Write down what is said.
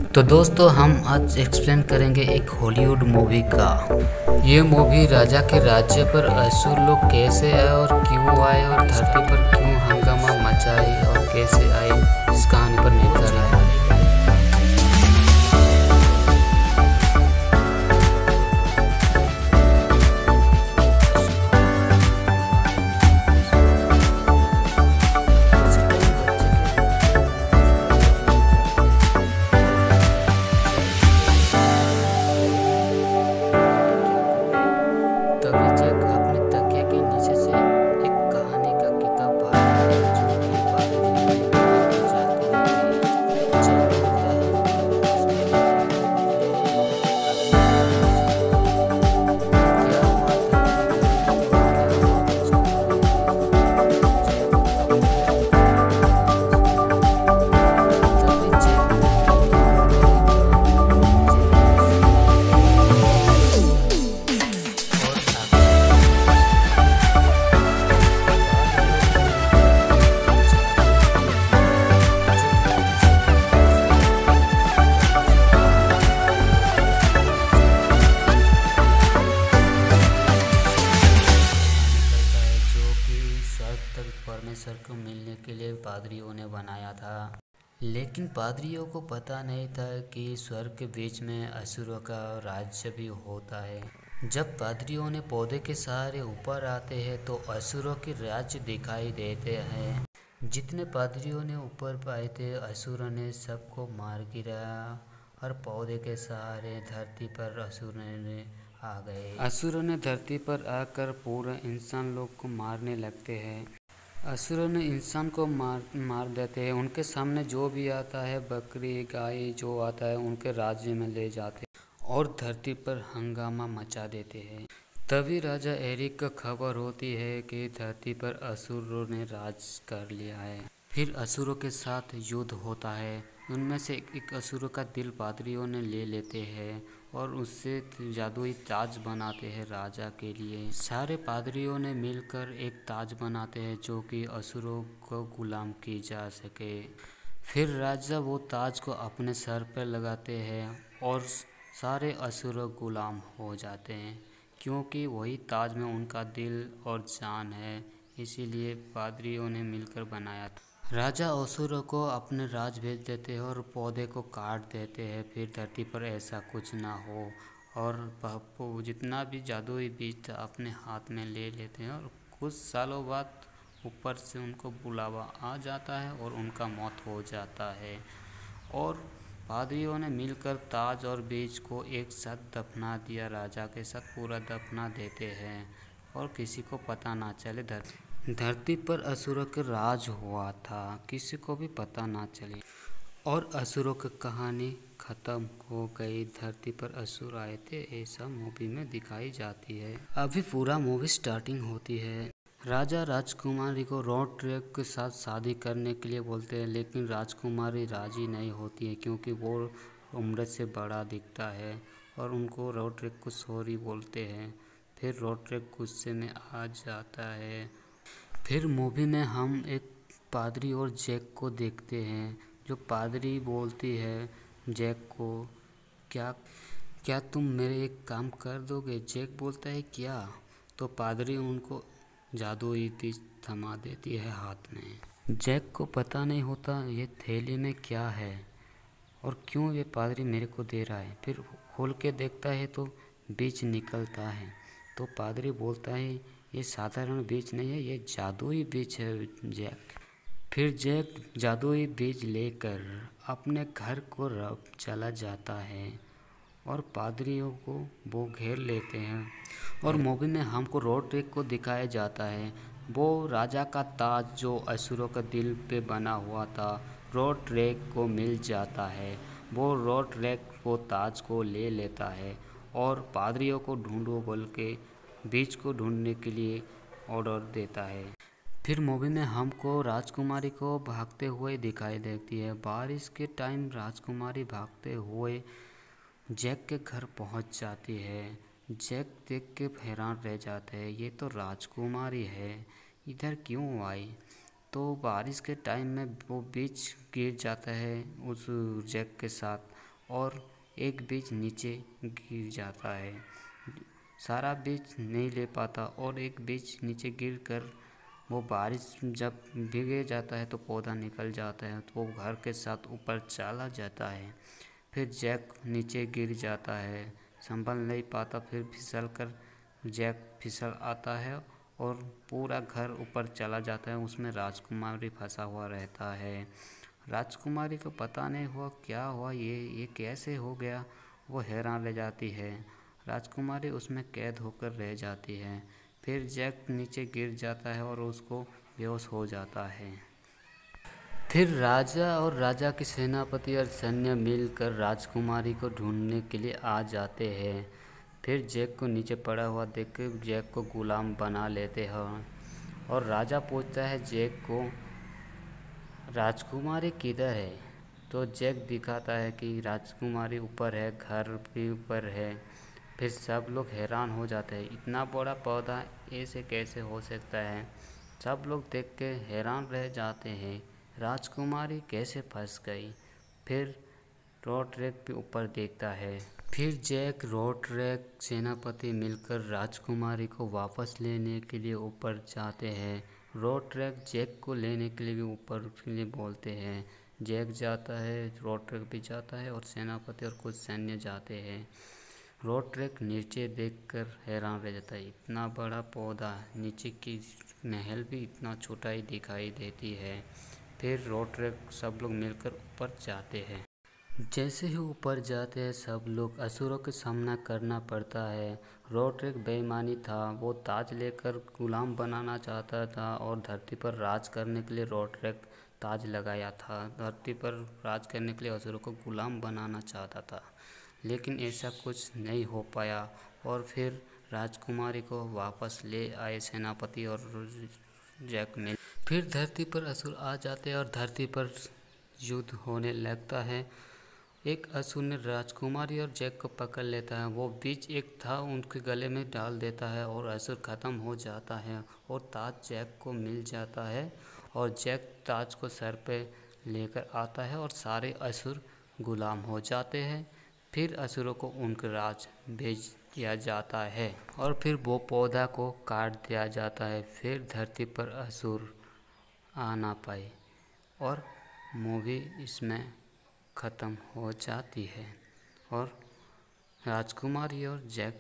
तो दोस्तों हम आज एक्सप्लेन करेंगे एक हॉलीवुड मूवी का। ये मूवी राजा के राज्य पर असुर लोग कैसे आए और क्यों आए और धरती पर क्यों हंगामा मचाई और कैसे आए, इस कहानी पर निर्भर है। तभी जैक अपने तकिए के नीचे से एक कहानी का किताब बाहर निकाला जो कि बादल में लेकर जाती है। जैक देखता है कि उसमें क्या हुआ धरती पर और क्या हुआ तभी जैक परमेश्वर को मिलने के लिए पादरियों ने बनाया था। लेकिन पादरियों को पता नहीं था कि स्वर्ग के बीच में असुरों का राज्य भी होता है। जब पादरियों ने पौधे के सहारे ऊपर आते हैं तो असुरों के राज्य दिखाई देते हैं। जितने पादरियों ने ऊपर पाए थे असुरों ने सबको मार गिराया और पौधे के सहारे धरती पर असुर ने आ गए। असुरों ने धरती पर आकर पूरे इंसान लोग को मारने लगते हैं। असुरों ने इंसान को मार देते हैं। उनके सामने जो भी आता है, बकरी गाय जो आता है उनके राज्य में ले जाते और धरती पर हंगामा मचा देते हैं। तभी राजा एरिक को खबर होती है कि धरती पर असुरों ने राज कर लिया है। फिर असुरों के साथ युद्ध होता है। उनमें से एक असुरों का दिल पादरियों ने ले लेते हैं और उससे जादुई ताज बनाते हैं राजा के लिए। सारे पादरियों ने मिलकर एक ताज बनाते हैं जो कि असुरों को गुलाम की जा सके। फिर राजा वो ताज को अपने सर पर लगाते हैं और सारे असुर गुलाम हो जाते हैं, क्योंकि वही ताज में उनका दिल और जान है। इसीलिए पादरियों ने मिलकर बनाया था। राजा असुरों को अपने राज भेज देते हैं और पौधे को काट देते हैं। फिर धरती पर ऐसा कुछ ना हो और जितना भी जादुई बीज था अपने हाथ में ले लेते हैं और कुछ सालों बाद ऊपर से उनको बुलावा आ जाता है और उनका मौत हो जाता है। और पादरियों ने मिलकर ताज और बीज को एक साथ दफना दिया। राजा के साथ पूरा दफना देते हैं और किसी को पता ना चले। धरती पर असुरों के राज हुआ था, किसी को भी पता ना चले और असुरों की कहानी खत्म हो गई। धरती पर असुर आए थे ऐसा मूवी में दिखाई जाती है। अभी पूरा मूवी स्टार्टिंग होती है। राजा राजकुमारी को रोड ट्रैक के साथ शादी करने के लिए बोलते हैं, लेकिन राजकुमारी राजी नहीं होती है क्योंकि वो उम्र से बड़ा दिखता है और उनको रोड ट्रैक को सॉरी बोलते हैं। फिर रोड ट्रैक गुस्से में आ जाता है। फिर मूवी में हम एक पादरी और जैक को देखते हैं। जो पादरी बोलती है जैक को, क्या क्या तुम मेरे एक काम कर दोगे? जैक बोलता है क्या? तो पादरी उनको जादुई तीर थमा देती है हाथ में। जैक को पता नहीं होता ये थैली में क्या है और क्यों ये पादरी मेरे को दे रहा है। फिर खोल के देखता है तो बीज निकलता है। तो पादरी बोलता है ये साधारण बीज नहीं है, ये जादुई बीज है जैक। फिर जैक जादुई बीज लेकर अपने घर को चला जाता है और पादरियों को वो घेर लेते हैं। और मूवी में हमको रोड ट्रैक को दिखाया जाता है। वो राजा का ताज जो असुरों का दिल पे बना हुआ था रोड ट्रैक को मिल जाता है। वो रोड ट्रैक वो ताज को ले लेता है और पादरियों को ढूंढो बोल के बीज को ढूंढने के लिए ऑर्डर देता है। फिर मूवी में हमको राजकुमारी को भागते हुए दिखाई देती है। बारिश के टाइम राजकुमारी भागते हुए जैक के घर पहुंच जाती है। जैक देख के हैरान रह जाते हैं, ये तो राजकुमारी है, इधर क्यों आई? तो बारिश के टाइम में वो बीच गिर जाता है उस जैक के साथ और एक बीज नीचे गिर जाता है। सारा बीज नहीं ले पाता और एक बीज नीचे गिरकर वो बारिश जब भीग जाता है तो पौधा निकल जाता है, तो वो घर के साथ ऊपर चला जाता है। फिर जैक नीचे गिर जाता है, संभल नहीं पाता, फिर फिसल कर जैक फिसल आता है और पूरा घर ऊपर चला जाता है। उसमें राजकुमारी फंसा हुआ रहता है। राजकुमारी को पता नहीं हुआ क्या हुआ, ये कैसे हो गया। वो हैरान रह जाती है। राजकुमारी उसमें कैद होकर रह जाती है। फिर जैक नीचे गिर जाता है और उसको बेहोश हो जाता है। फिर राजा और राजा के सेनापति और सैन्य मिलकर राजकुमारी को ढूंढने के लिए आ जाते हैं। फिर जैक को नीचे पड़ा हुआ देखकर जैक को गुलाम बना लेते हैं और राजा पूछता है जैक को, राजकुमारी किधर है। तो जैक दिखाता है कि राजकुमारी ऊपर है, घर भी ऊपर है। फिर सब लोग हैरान हो जाते हैं, इतना बड़ा पौधा ऐसे कैसे हो सकता है। सब लोग देख के हैरान रह जाते हैं, राजकुमारी कैसे फंस गई। फिर रोड्रिक भी ऊपर देखता है। फिर जैक, रोड्रिक, सेनापति मिलकर राजकुमारी को वापस लेने के लिए ऊपर जाते हैं। रोड्रिक जैक को लेने के लिए भी ऊपर के लिए बोलते हैं। जैक जाता है, रोड्रिक भी जाता है और सेनापति और कुछ सैन्य जाते हैं। रोड्रिक नीचे देखकर हैरान रह जाता है, इतना बड़ा पौधा, नीचे की महल भी इतना छोटा ही दिखाई देती है। फिर रोड्रिक सब लोग मिलकर ऊपर जाते हैं। जैसे ही ऊपर जाते हैं सब लोग असुरों का सामना करना पड़ता है। रोड्रिक बेईमानी था, वो ताज लेकर गुलाम बनाना चाहता था और धरती पर राज करने के लिए रोड्रिक ताज लगाया था। धरती पर राज करने के लिए असुरों को गुलाम बनाना चाहता था, लेकिन ऐसा कुछ नहीं हो पाया और फिर राजकुमारी को वापस ले आए सेनापति और जैक मिल। फिर धरती पर असुर आ जाते हैं और धरती पर युद्ध होने लगता है। एक असुर ने राजकुमारी और जैक को पकड़ लेता है, वो बीज एक था उनके गले में डाल देता है और असुर ख़त्म हो जाता है और ताज जैक को मिल जाता है और जैक ताज को सर पे लेकर आता है और सारे असुर गुलाम हो जाते हैं। फिर असुरों को उनका राज भेज दिया जाता है और फिर वो पौधा को काट दिया जाता है। फिर धरती पर असुर आ ना पाए और मूवी इसमें ख़त्म हो जाती है और राजकुमारी और जैक